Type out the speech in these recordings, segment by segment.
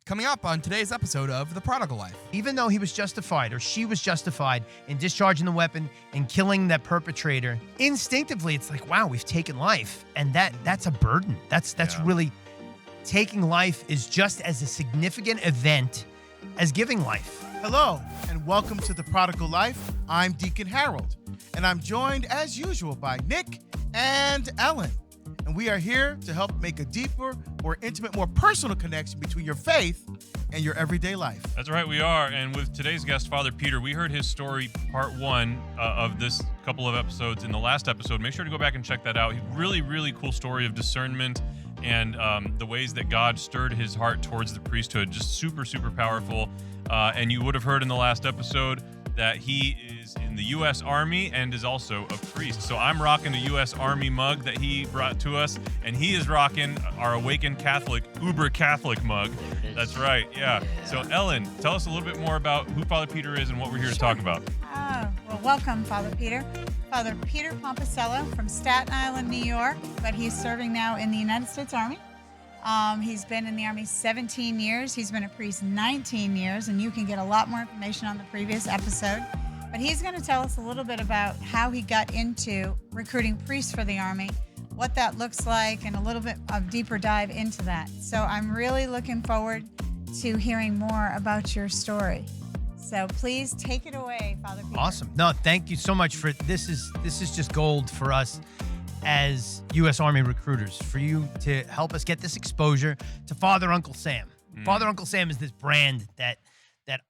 coming up on today's episode of The Prodigal Life. Even though he was justified or she was justified in discharging the weapon and killing that perpetrator, instinctively it's like, wow, we've taken life. And that's a burden. That's really, taking life is just as a significant event as giving life. Hello, and welcome to The Prodigal Life. I'm Deacon Harold, and I'm joined as usual by Nick and Ellen. And we are here to help make a deeper, more intimate, more personal connection between your faith and your everyday life. That's right, we are. And with today's guest, Father Peter, we heard his story, part one of this couple of episodes in the last episode. Make sure to go back and check that out. Really, really cool story of discernment and the ways that God stirred his heart towards the priesthood. Just super, super powerful. And you would have heard in the last episode that he is in the U.S. Army and is also a priest. So I'm rocking the U.S. Army mug that he brought to us, and he is rocking our Awakened Catholic, Uber Catholic mug. That's right, yeah. So Ellen, tell us a little bit more about who Father Peter is and what we're here to talk about. Well, welcome, Father Peter. Father Peter Pomposello from Staten Island, New York, but he's serving now in the United States Army. He's been in the Army 17 years. He's been a priest 19 years, and you can get a lot more information on the previous episode. But he's going to tell us a little bit about how he got into recruiting priests for the Army, what that looks like, and a little bit of deeper dive into that. So I'm really looking forward to hearing more about your story. So please take it away, Father Peter. Awesome. No, thank you so much for this is just gold for us as U.S. Army recruiters, for you to help us get this exposure to Father Uncle Sam. Father Uncle Sam is this brand that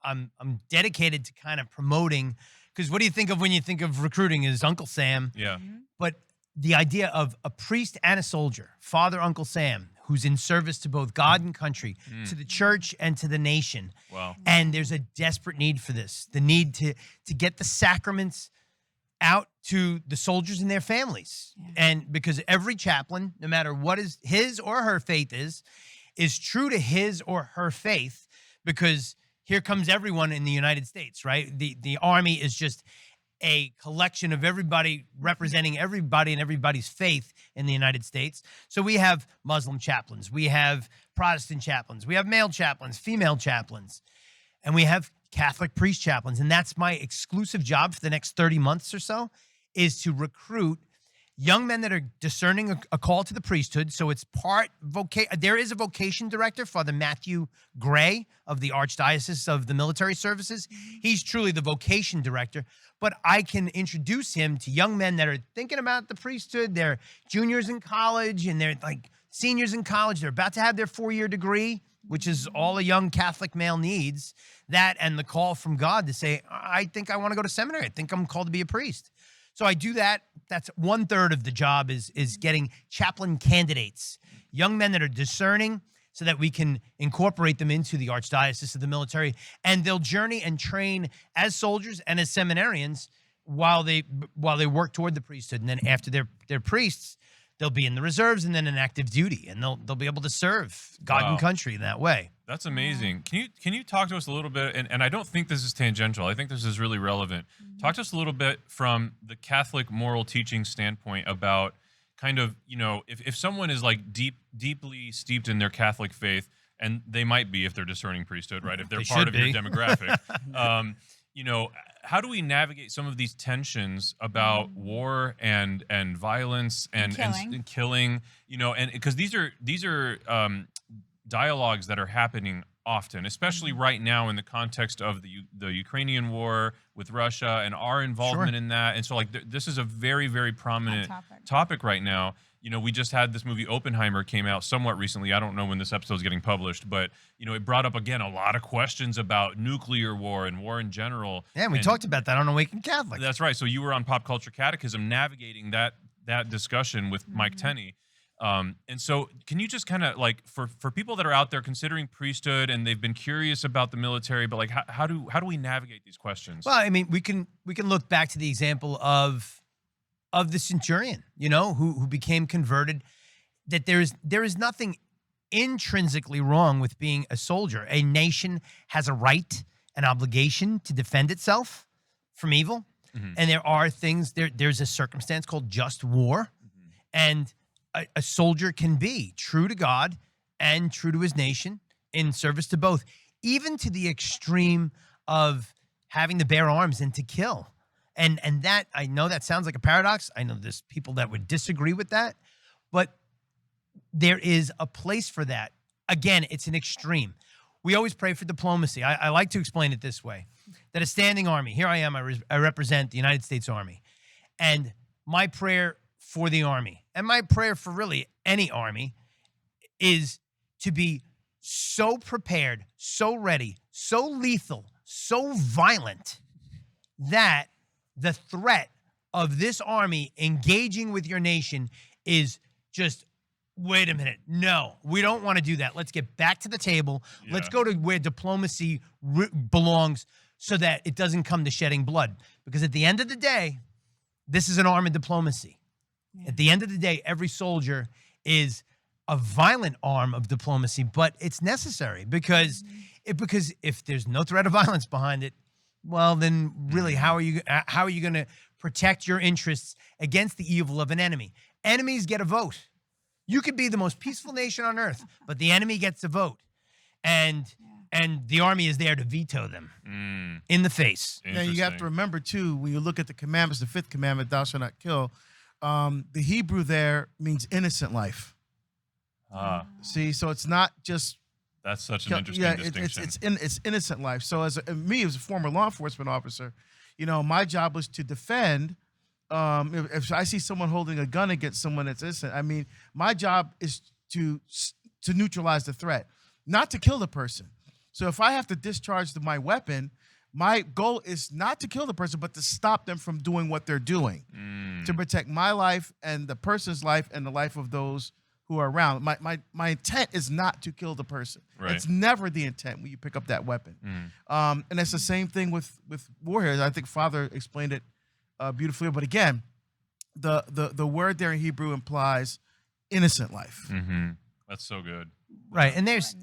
I'm dedicated to kind of promoting, because what do you think of when you think of recruiting is Uncle Sam? Yeah. But the idea of a priest and a soldier, Father Uncle Sam, who's in service to both God and country, to the church and to the nation. Wow. And there's a desperate need for this, the need to get the sacraments out to the soldiers and their families. Yeah. And because every chaplain, no matter what is his or her faith is true to his or her faith, because here comes everyone in the United States, right? The Army is just a collection of everybody representing everybody and everybody's faith in the United States. So we have Muslim chaplains, we have Protestant chaplains, we have male chaplains, female chaplains, and we have Catholic priest chaplains. And that's my exclusive job for the next 30 months or so, is to recruit young men that are discerning a call to the priesthood. So it's part there is a vocation director, Father Matthew Gray of the Archdiocese of the Military Services. He's truly the vocation director, but I can introduce him to young men that are thinking about the priesthood. They're juniors in college and they're like seniors in college. They're about to have their 4-year degree, which is all a young Catholic male needs, that and the call from God to say, I think I want to go to seminary. I think I'm called to be a priest. So I do that. That's 1/3 of the job is getting chaplain candidates, young men that are discerning, so that we can incorporate them into the Archdiocese of the Military, and they'll journey and train as soldiers and as seminarians while they work toward the priesthood. And then after they're priests, they'll be in the reserves and then in active duty, and they'll be able to serve God and country in that way. That's amazing. Can you talk to us a little bit, and I don't think this is tangential, I think this is really relevant. Talk to us a little bit from the Catholic moral teaching standpoint about kind of, if someone is like deeply steeped in their Catholic faith, and they might be if they're discerning priesthood, right? If they're part of your demographic. How do we navigate some of these tensions about war and violence and killing, and because these are dialogues that are happening often, especially right now in the context of the Ukrainian war with Russia and our involvement in that. And so like this is a very, very prominent topic right now. We just had this movie Oppenheimer came out somewhat recently. I don't know when this episode is getting published, but it brought up again a lot of questions about nuclear war and war in general. Yeah, we talked about that on Awakened Catholic. That's right. So you were on Pop Culture Catechism navigating that discussion with Mike Tenney. And so can you just kind of like for people that are out there considering priesthood and they've been curious about the military, but like how do we navigate these questions? Well, I mean, we can look back to the example of the centurion, who became converted, that there is nothing intrinsically wrong with being a soldier. A nation has a right, an obligation to defend itself from evil. And there are things, there's a circumstance called just war. And a soldier can be true to God and true to his nation in service to both, even to the extreme of having to bear arms and to kill. And that, I know that sounds like a paradox. I know there's people that would disagree with that, but there is a place for that. Again, it's an extreme. We always pray for diplomacy. I like to explain it this way, that a standing army, here I am, I represent the United States Army, and my prayer for the Army, and my prayer for really any army, is to be so prepared, so ready, so lethal, so violent that the threat of this army engaging with your nation is just, wait a minute, no, we don't want to do that. Let's get back to the table. Yeah. Let's go to where diplomacy belongs so that it doesn't come to shedding blood. Because at the end of the day, this is an arm of diplomacy. Yeah. At the end of the day, every soldier is a violent arm of diplomacy, but it's necessary because if there's no threat of violence behind it, well, then really, how are you going to protect your interests against the evil of an enemy? Enemies get a vote. You could be the most peaceful nation on earth, but the enemy gets a vote, and the army is there to veto them in the face. Now you have to remember too, when you look at the commandments, the 5th commandment, "Thou shalt not kill." The Hebrew there means innocent life. See, so it's not just. That's such an interesting distinction. It's innocent life. So as a former law enforcement officer, my job was to defend. If I see someone holding a gun against someone that's innocent, I mean, my job is to neutralize the threat, not to kill the person. So if I have to discharge my weapon, my goal is not to kill the person, but to stop them from doing what they're doing, to protect my life and the person's life and the life of those who are around. My intent is not to kill the person. Right. It's never the intent when you pick up that weapon. And it's the same thing with warriors. I think Father explained it beautifully. But again, the word there in Hebrew implies innocent life. Mm-hmm. That's so good. Right, and there's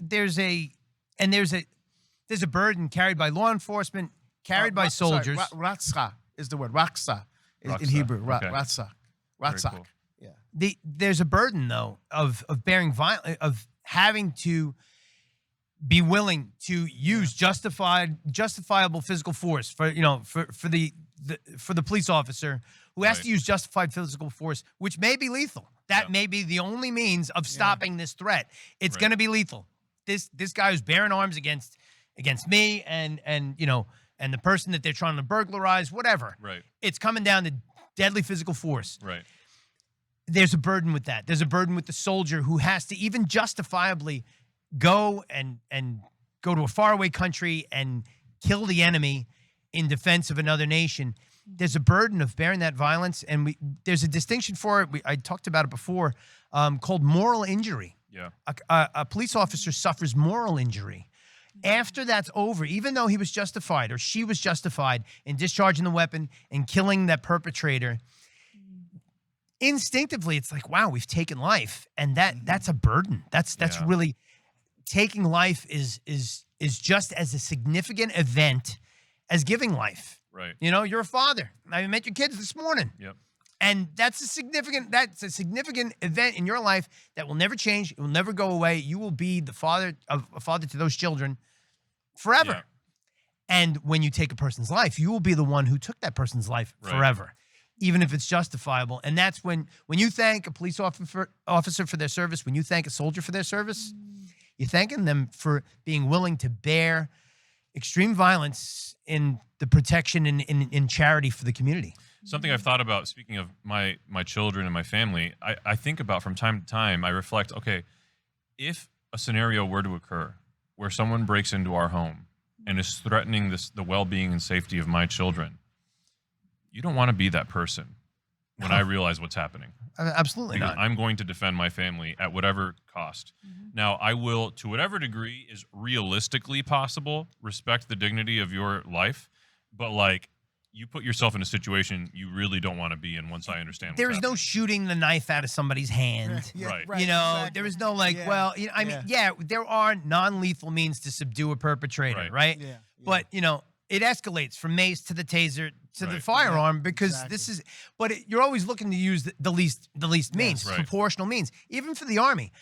a burden carried by law enforcement, carried by soldiers. Ratsa is the word. Raksa is in Raksa, Hebrew. okay. Ratsa. Very Ratsak. cool. Yeah. There's a burden though of bearing violence, of having to be willing to use justifiable physical force for the police officer who has to use justified physical force, which may be lethal. That may be the only means of stopping this threat. It's going to be lethal. This guy who's bearing arms against me and the person that they're trying to burglarize, whatever. Right. It's coming down to deadly physical force. Right. There's a burden with that. There's a burden with the soldier who has to even justifiably go and go to a faraway country and kill the enemy in defense of another nation. There's a burden of bearing that violence, and there's a distinction for it. I talked about it before, called moral injury. Yeah. A police officer suffers moral injury. After that's over, even though he was justified or she was justified in discharging the weapon and killing that perpetrator, instinctively it's like, wow, we've taken life, and that's a burden. That's really, taking life is just as a significant event as giving life. Right. You're a father. I met your kids this morning. Yep. And that's a significant event in your life that will never change. It will never go away. You will be a father to those children forever. Yeah. And when you take a person's life, you will be the one who took that person's life forever, even if it's justifiable. And that's when you thank a police officer for their service, when you thank a soldier for their service, you're thanking them for being willing to bear extreme violence in the protection and in charity for the community. Something I've thought about, speaking of my children and my family, I think about from time to time, I reflect, okay, if a scenario were to occur where someone breaks into our home and is threatening the well-being and safety of my children, you don't want to be that person when I realize what's happening. Absolutely Because not. I'm going to defend my family at whatever cost. Now, I will, to whatever degree is realistically possible, respect the dignity of your life, but you put yourself in a situation you really don't want to be in once I understand what's There is no happening. shooting the knife out of somebody's hand. Right. Exactly. There is no there are non-lethal means to subdue a perpetrator, right? Yeah. But, it escalates from mace to the taser to the Right. firearm because exactly. this is, you're always looking to use the least means, right. proportional means. Even for the Army,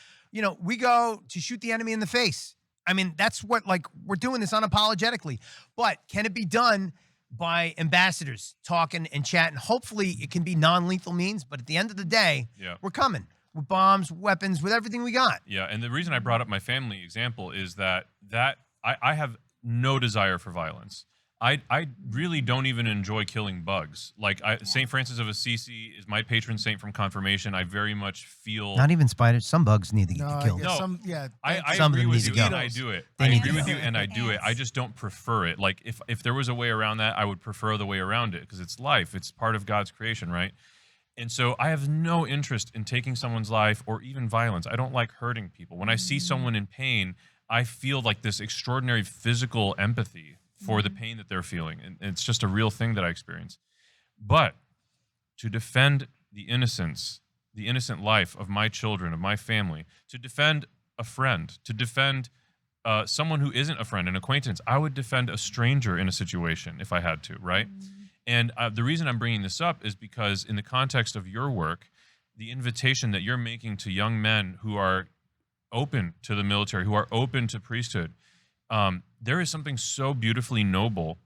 we go to shoot the enemy in the face. I mean, that's what, like, we're doing this unapologetically. But can it be done by ambassadors talking and chatting? Hopefully it can be non-lethal means, but at the end of the day, we're coming with bombs, weapons, with everything we got. Yeah, and the reason I brought up my family example is that I have no desire for violence. I really don't even enjoy killing bugs. Like St. Francis of Assisi is my patron saint from confirmation. I very much feel Not even spiders. Some bugs need to get killed. Yeah, No, I Some of agree them with need you to and go. I do it. They I need agree to with go. you and I do it. I just don't prefer it. Like if there was a way around that, I would prefer the way around it because it's life. It's part of God's creation, right? And so I have no interest in taking someone's life or even violence. I don't like hurting people. When I see someone in pain, I feel like this extraordinary physical empathy for the pain that they're feeling. And it's just a real thing that I experience. But to defend the innocence, the innocent life of my children, of my family, to defend a friend, to defend someone who isn't a friend, an acquaintance, I would defend a stranger in a situation if I had to, right? And the reason I'm bringing this up is because in the context of your work, the invitation that you're making to young men who are open to the military, who are open to priesthood, there is something so beautifully noble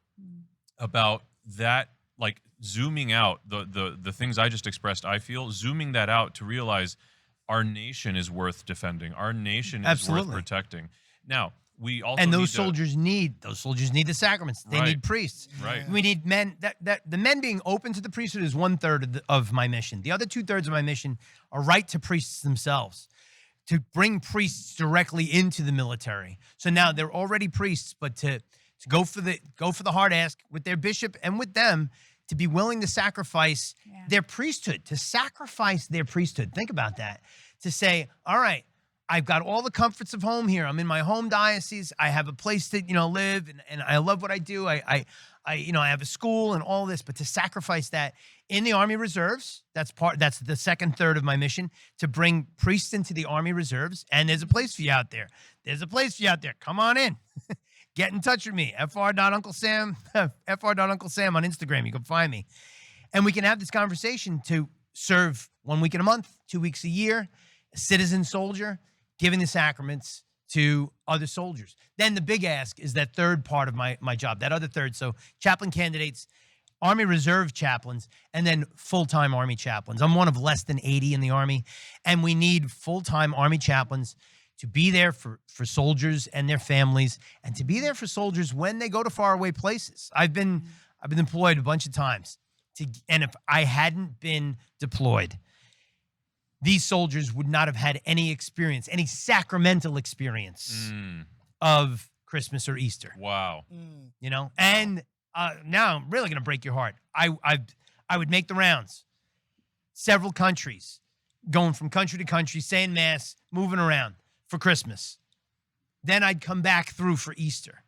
about that, like zooming out the things I just expressed, I feel, zooming that out to realize our nation is worth defending. Our nation is worth protecting. Now, we also those soldiers need the sacraments. They need priests. Right. We need men. That the men being open to the priesthood is 1/3 of my mission. The other 2/3 of my mission are right to priests themselves, to bring priests directly into the military. So now they're already priests, but to go for the hard ask with their bishop and with them, to be willing to sacrifice their priesthood, to sacrifice their priesthood. Think about that. To say, all right, I've got all the comforts of home here. I'm in my home diocese. I have a place to, live, and I love what I do. I have a school and all this, but to sacrifice that in the Army Reserves, that's the second third of my mission, to bring priests into the Army Reserves. And there's a place for you out there. Come on in. Get in touch with me. fr.uncle.sam, fr.uncle.sam on Instagram. You can find me. And we can have this conversation to serve 1 week in a month, 2 weeks a year, a citizen soldier, giving the sacraments to other soldiers. Then the big ask is that third part of my job, that other third. So chaplain candidates, Army Reserve chaplains, and then full-time Army chaplains. I'm one of less than 80 in the Army, and we need full-time Army chaplains to be there for soldiers and their families, and to be there for soldiers when they go to faraway places. I've been deployed a bunch of times, and if I hadn't been deployed, these soldiers would not have had any experience, any sacramental experience of Christmas or Easter. Wow. And now I'm really going to break your heart. I would make the rounds, several countries, going from country to country, saying mass, moving around for Christmas. Then I'd come back through for Easter.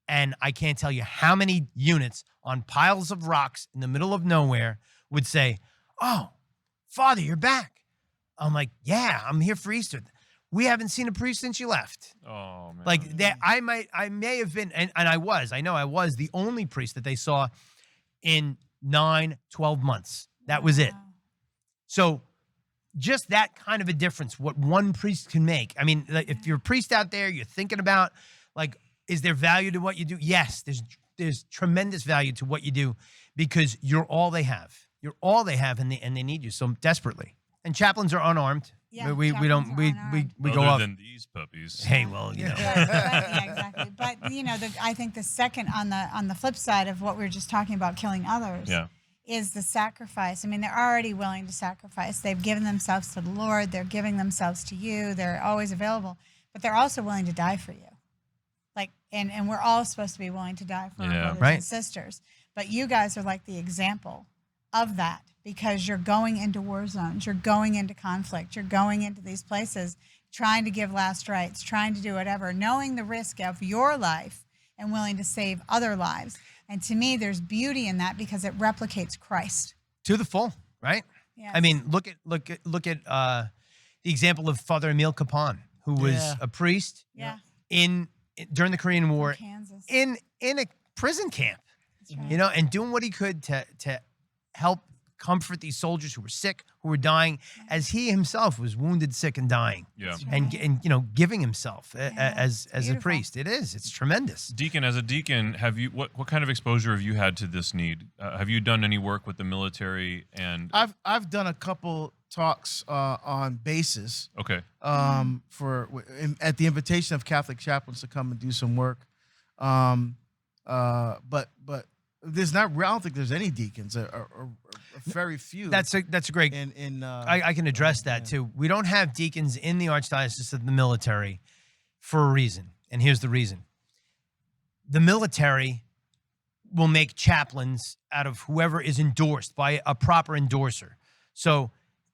And I can't tell you how many units on piles of rocks in the middle of nowhere would say, "Oh, Father, you're back." I'm like, "Yeah, I'm here for Easter. We haven't seen a priest since you left." Oh, man. Like that, I may have been, and I know I was the only priest that they saw in 9-12 months. That was it. So just that kind of a difference, what one priest can make. I mean, like, if you're a priest out there, you're thinking about, like, is there value to what you do? Yes, there's tremendous value to what you do, because you're all they have. You're all they have, and they need you so desperately. And chaplains are unarmed. Yeah, we go Other off. than these puppies. Hey, well, Yeah, exactly. But I think the second on the flip side of what we were just talking about, killing others, is the sacrifice. I mean, they're already willing to sacrifice. They've given themselves to the Lord. They're giving themselves to you. They're always available, but they're also willing to die for you. Like, and we're all supposed to be willing to die for our brothers and sisters. But you guys are like the example of that, because you're going into war zones, you're going into conflict, you're going into these places, trying to give last rites, trying to do whatever, knowing the risk of your life and willing to save other lives. And to me, there's beauty in that, because it replicates Christ to the full, right? Yes. I mean, look at the example of Father Emile Capon, who was a priest during the Korean War Kansas. in a prison camp, That's right. and doing what he could to help comfort these soldiers who were sick, who were dying, as he himself was wounded, sick, and dying. Yeah. And giving himself as a beautiful. priest. It's tremendous. Deacon, as a deacon, have you what kind of exposure have you had to this need? Have you done any work with the military? And I've done a couple talks on bases. Okay. At the invitation of Catholic chaplains to come and do some work. But there's not. I don't think there's any deacons. Or very few. That's a great. I can address that too. We don't have deacons in the Archdiocese of the military for a reason, and here's the reason. The military will make chaplains out of whoever is endorsed by a proper endorser. So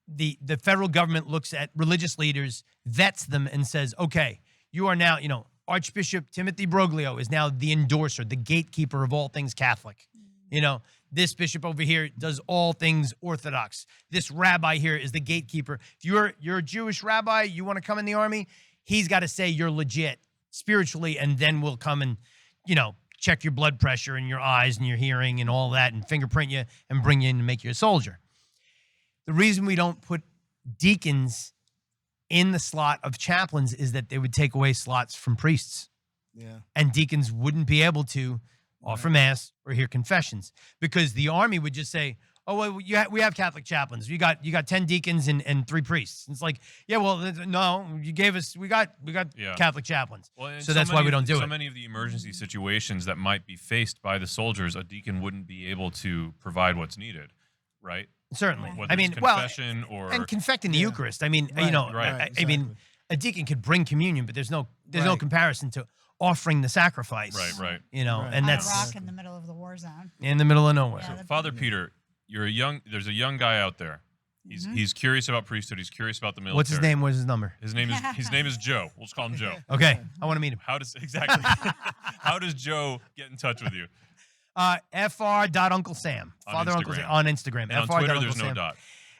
the federal government looks at religious leaders, vets them, and says, okay, you are now, Archbishop Timothy Broglio is now the endorser, the gatekeeper of all things Catholic. This bishop over here does all things Orthodox. This rabbi here is the gatekeeper. If you're a Jewish rabbi, you want to come in the army, he's got to say you're legit spiritually, and then we'll come and, check your blood pressure and your eyes and your hearing and all that and fingerprint you and bring you in and make you a soldier. The reason we don't put deacons in the slot of chaplains is that they would take away slots from priests. Yeah. And deacons wouldn't be able to offer mass or hear confessions, because the army would just say, oh, well, we have Catholic chaplains. You got 10 deacons and 3 priests. It's like, yeah, well, no, you gave us, we got Catholic chaplains. Well, so that's why we don't do it. So many of the emergency situations that might be faced by the soldiers, a deacon wouldn't be able to provide what's needed, right? Certainly. Whether it's confession or confecting the Eucharist. I mean, Right. I mean, a deacon could bring communion, but there's no comparison to offering the sacrifice. Right. And On that's a rock in the middle of the war zone. in the middle of nowhere. Yeah, Father Peter, there's a young guy out there. He's curious about priesthood. He's curious about the military. What's his name? What's his number? His name is Joe. We'll just call him Joe. Okay, I want to meet him. How does Joe get in touch with you? Fr.UncleSam. On Father Uncle Instagram. Sam on Instagram. And on Twitter, there's no dot.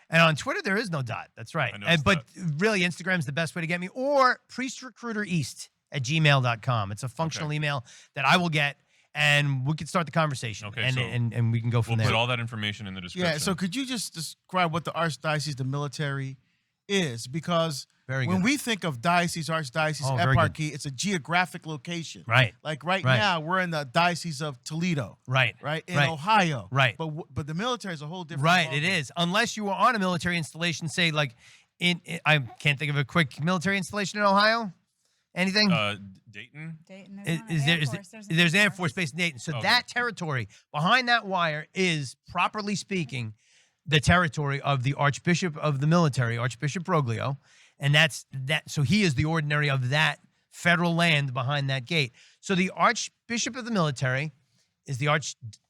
And on Twitter, there is no dot. That's right. I noticed But really, Instagram's the best way to get me. Or priestrecruitereast@gmail.com. It's a functional email that I will get, and we can start the conversation. Okay, and we can go from We'll there. put all that information in the description. Yeah. So could you just describe what the Archdiocese, the military, is? Because Very when good. we think of diocese, archdiocese, very good. eparchy, it's a geographic location. Right. Like right Right. now, we're in the Diocese of Toledo. Right. In Right. Ohio. Right. But the military is a whole different. Right, ballgame. it is. Unless you were on a military installation, say like I can't think of a quick military installation in Ohio. Anything? Dayton. Dayton There's an Air Force base in Dayton. So Okay. that territory behind that wire is, properly speaking, the territory of the Archbishop of the military, Archbishop Broglio, and that's that. So he is the ordinary of that federal land behind that gate. So the Archbishop of the military is the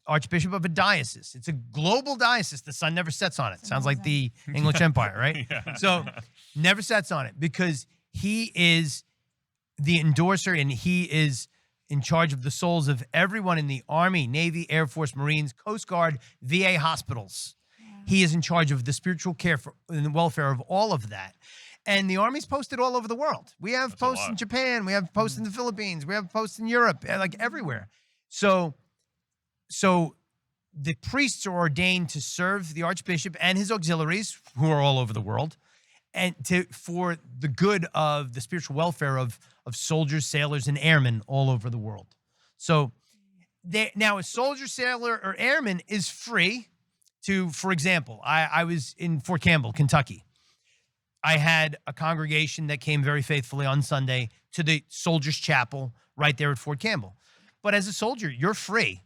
Archbishop of a diocese. It's a global diocese. The sun never sets on it. Sounds like the English Empire, right? Yeah. So never sets on it, because he is the endorser, and he is in charge of the souls of everyone in the Army, Navy, Air Force, Marines, Coast Guard, VA hospitals. He is in charge of the spiritual care and the welfare of all of that. And the Army's posted all over the world. We have posts in Japan. We have posts in the Philippines. We have posts in Europe, like everywhere. So the priests are ordained to serve the Archbishop and his auxiliaries, who are all over the world, and for the good of the spiritual welfare of soldiers, sailors, and airmen all over the world. So now a soldier, sailor, or airman is free to, for example, I was in Fort Campbell, Kentucky. I had a congregation that came very faithfully on Sunday to the Soldiers' Chapel right there at Fort Campbell. But as a soldier, you're free.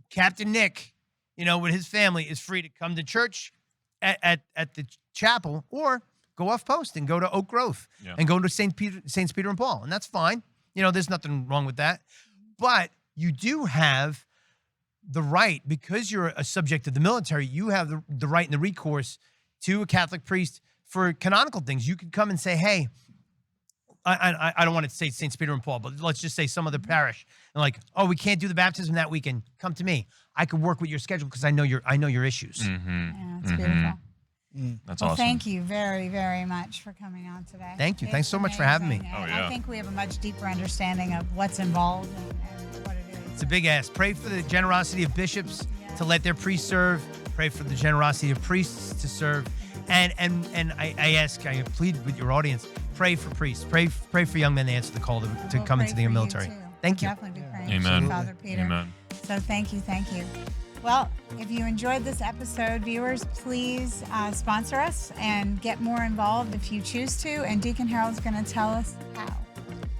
Captain Nick, with his family, is free to come to church at the chapel, or go off post and go to Oak Grove and go to Saints Peter and Paul, and that's fine. There's nothing wrong with that. But you do have the right, because you're a subject of the military, you have the right and the recourse to a Catholic priest for canonical things. You could come and say, hey, I don't want to say Saints Peter and Paul, but let's just say some other parish, and like, oh, we can't do the baptism that weekend. Come to me. I could work with your schedule because I know your issues. Mm-hmm. Yeah, it's beautiful. That's Well, awesome. thank you very, very much for coming on today. Thank you. Thanks so much for having me. amazing. Oh, And yeah. I think we have a much deeper understanding of what's involved and what it is. It's a big ask. Pray for the generosity of bishops to let their priests serve. Pray for the generosity of priests to serve. And I plead with your audience, pray for priests. Pray for young men to answer the call to We'll come pray into the for you, military. too. Thank you. We'll definitely be praying Amen. for you, Father Peter. Amen. So thank you. Well, if you enjoyed this episode, viewers, please sponsor us and get more involved if you choose to. And Deacon Harold's going to tell us how.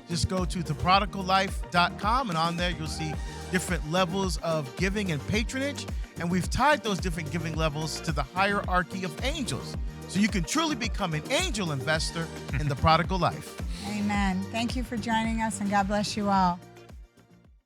Just go to theprodigallife.com, and on there you'll see different levels of giving and patronage. And we've tied those different giving levels to the hierarchy of angels. So you can truly become an angel investor in the prodigal life. Amen. Thank you for joining us, and God bless you all.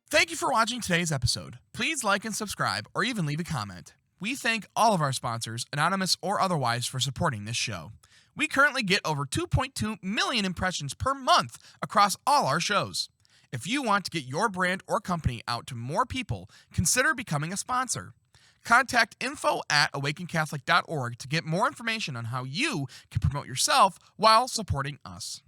Thank you for watching today's episode. Please like and subscribe, or even leave a comment. We thank all of our sponsors, anonymous or otherwise, for supporting this show. We currently get over 2.2 million impressions per month across all our shows. If you want to get your brand or company out to more people, consider becoming a sponsor. Contact info@awakencatholic.org to get more information on how you can promote yourself while supporting us.